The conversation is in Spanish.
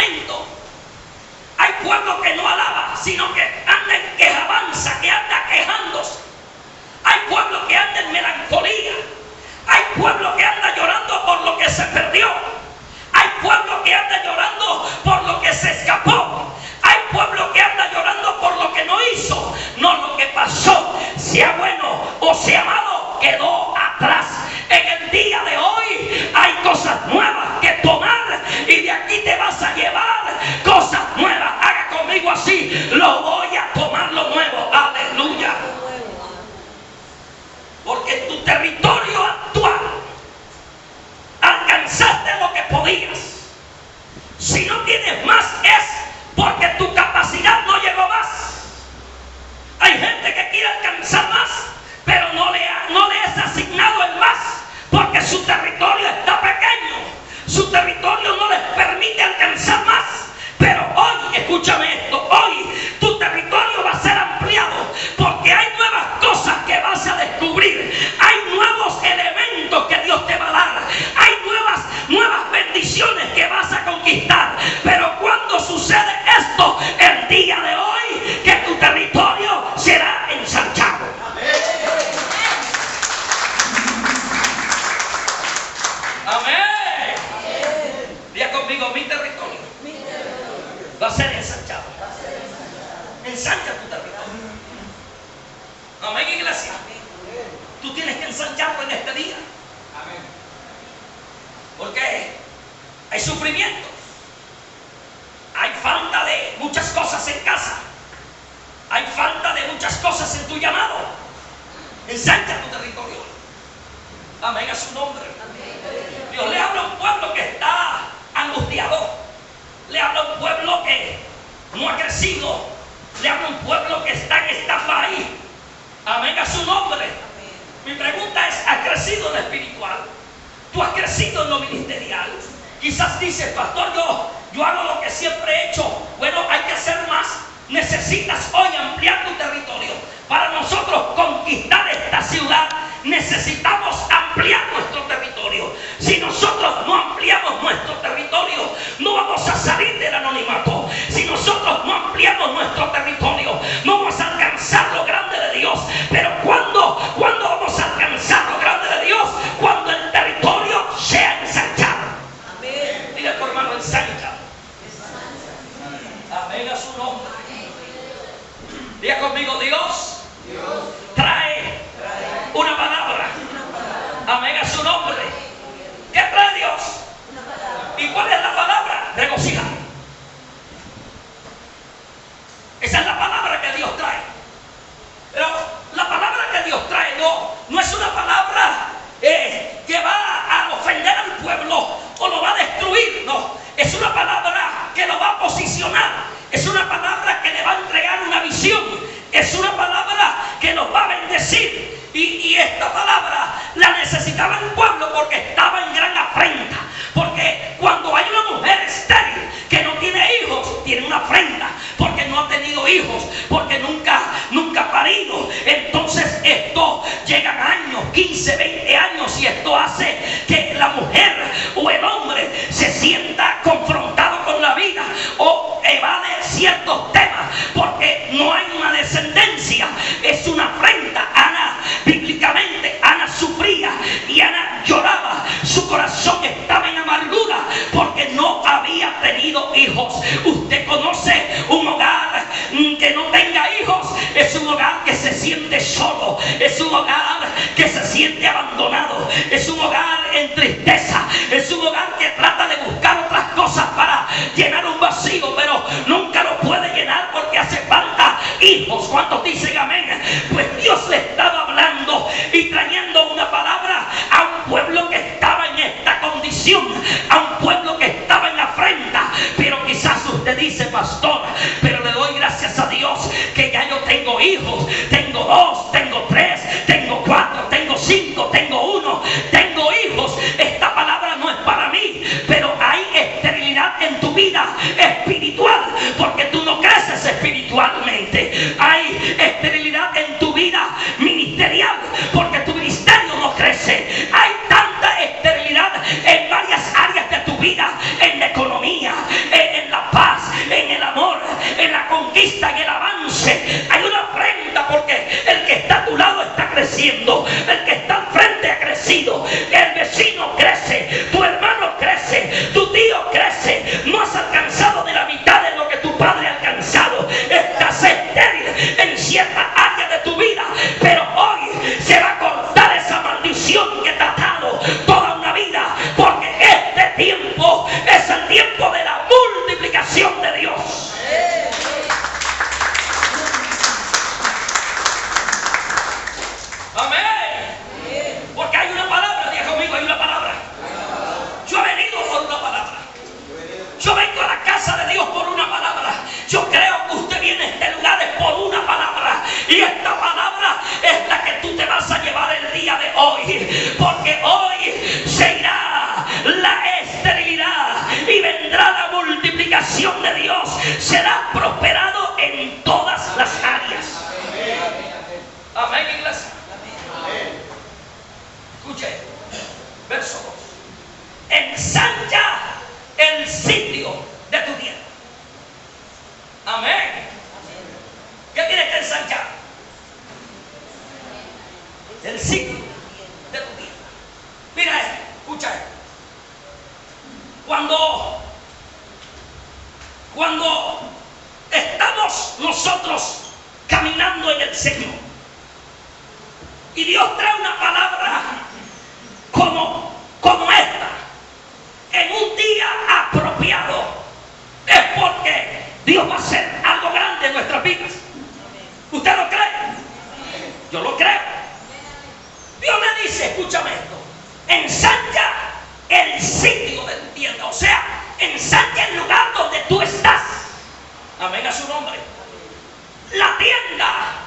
lamento. Hay pueblo que no alaba, sino que anda en quejabanza, que anda quejándose. Hay pueblo que anda en melancolía. Hay pueblo que anda llorando por lo que se perdió. Hay pueblo que anda llorando por lo que se escapó. Hay pueblo que anda llorando por lo que no hizo, no lo que pasó, sea bueno o sea malo, quedó atrás. En el día de hoy hay cosas nuevas que tomar y de aquí te vas a llevar cosas nuevas. Haga conmigo así: lo voy a tomar lo nuevo. Aleluya. Porque en tu territorio actual alcanzaste lo que podías. Si no tienes más es porque tu capacidad no llegó más. Hay gente que quiere alcanzar más, pero no le es asignado el más, porque su territorio está pequeño. Su territorio no les permite alcanzar más. Pero hoy, escúchame esto, hoy tu territorio va a ser ampliado, porque hay nuevas cosas que vas a descubrir. Hay nuevos elementos que Dios te va a dar. Hay nuevas bendiciones que vas a conquistar. Pero cuando sucede esto, el día de hoy, que tu territorio será ensanchado. Amén. Diga conmigo: mi territorio va a ser ensanchado. Ensancha tu territorio. Amén, iglesia. Tú tienes que ensancharlo en este día. Porque hay sufrimientos. Hay falta de muchas cosas en casa. Hay falta de muchas cosas en tu llamado. Ensancha tu territorio. Amén, a su nombre. Dios le habla a un pueblo que está angustiado. Le habla a un pueblo que no ha crecido. Le habla a un pueblo que está en stand-by. Amén, a su nombre. Mi pregunta es: ¿has crecido en lo espiritual? ¿Tú has crecido en lo ministerial? Quizás dices: pastor, yo hago lo que siempre he hecho. Bueno, hay que hacer más. Necesitas hoy ampliar tu territorio. Para nosotros conquistar esta ciudad, necesitamos ampliar nuestro territorio. Si nosotros no ampliamos nuestro territorio, no vamos a salir del anonimato. Si nosotros no ampliamos nuestro territorio, no vamos a alcanzar lo grande de Dios. Pero ¿cuándo vamos a alcanzar lo grande de Dios? Cuando el territorio sea ensanchado. Amén. Dile a tu hermano: ensancha. Amén, a su nombre. Diga conmigo: Dios trae una palabra. Amén, a su nombre. ¿Qué trae Dios? ¿Y cuál es la palabra? Regocijar. Esa es la palabra que Dios trae. Pero la palabra que Dios trae no es una palabra que va a ofender al pueblo o lo va a destruir. No, es una palabra que lo va a posicionar. Es una palabra que le va a entregar una visión. Es una palabra que nos va a bendecir. Y esta palabra la necesitaba el pueblo porque estaba en gran afrenta. Porque cuando hay una mujer estéril que no tiene hijos, tiene una afrenta. Porque no ha tenido hijos, porque nunca ha parido. Entonces esto llegan años, 15, 20 años, y esto hace que la mujer o el hombre se sienta confrontado con la vida o evade ciertos temas porque no hay una descendencia. Es una afrenta. Bíblicamente Ana sufría y Ana lloraba. Su corazón estaba en amargura porque no había tenido hijos. Usted conoce un hogar que no tenga hijos. Es un hogar que se siente solo. Es un hogar que se siente abandonado. Es un hogar en tristeza. Es un hogar que trata de buscar otras cosas para llenar un vacío, pero nunca lo puede llenar porque hace falta hijos. ¿Cuántos dicen amén? Pues Dios le estaba hablando y trayendo una palabra a un pueblo que estaba en esta condición, a un pueblo que estaba en afrenta. Pero quizás usted dice: pastor, pero le doy gracias a Dios que ya yo tengo hijos. Tengo 2, tengo 3, tengo 4, tengo 5, tengo 1, tengo hijos. Esta palabra no es para mí, pero hay esterilidad en tu vida espiritual porque tú no creces espiritualmente. Hay esterilidad en tu vida ministerial porque tu ministerio no crece. Hay tanta esterilidad en varias áreas de tu vida: en la economía, en la creciendo, el que está al frente ha crecido, el vecino crece, tu hermano crece, tu tío crece, no has alcanzado de la mitad de lo que tu padre ha alcanzado, estás estéril en cierta área de tu vida, pero hoy se va a cortar esa maldición que te ha dado toda una vida, porque este tiempo es el tiempo de la multiplicación de Dios. Amén. Porque hay una palabra, diga conmigo, hay una palabra. Yo he venido por una palabra. Yo vengo a la casa de Dios por una palabra. Yo creo que usted viene a este lugar es por una palabra. Y esta palabra es la que tú te vas a llevar el día de hoy. Porque hoy se irá la esterilidad y vendrá la multiplicación de Dios. Serás prosperado en todas las áreas. Amén, iglesia. Escuche, verso 2. Ensancha el sitio de tu tierra. Amén. ¿Qué tienes que ensanchar? El sitio de tu tierra. Mira esto, escucha esto. Cuando estamos nosotros caminando en el Señor y Dios trae una palabra como esta en un día apropiado, es porque Dios va a hacer algo grande en nuestras vidas. ¿Usted lo cree? Yo lo creo. Dios me dice, escúchame esto, ensancha el sitio de tu tienda, o sea, ensancha el lugar donde tú estás. Amén a su nombre. La tienda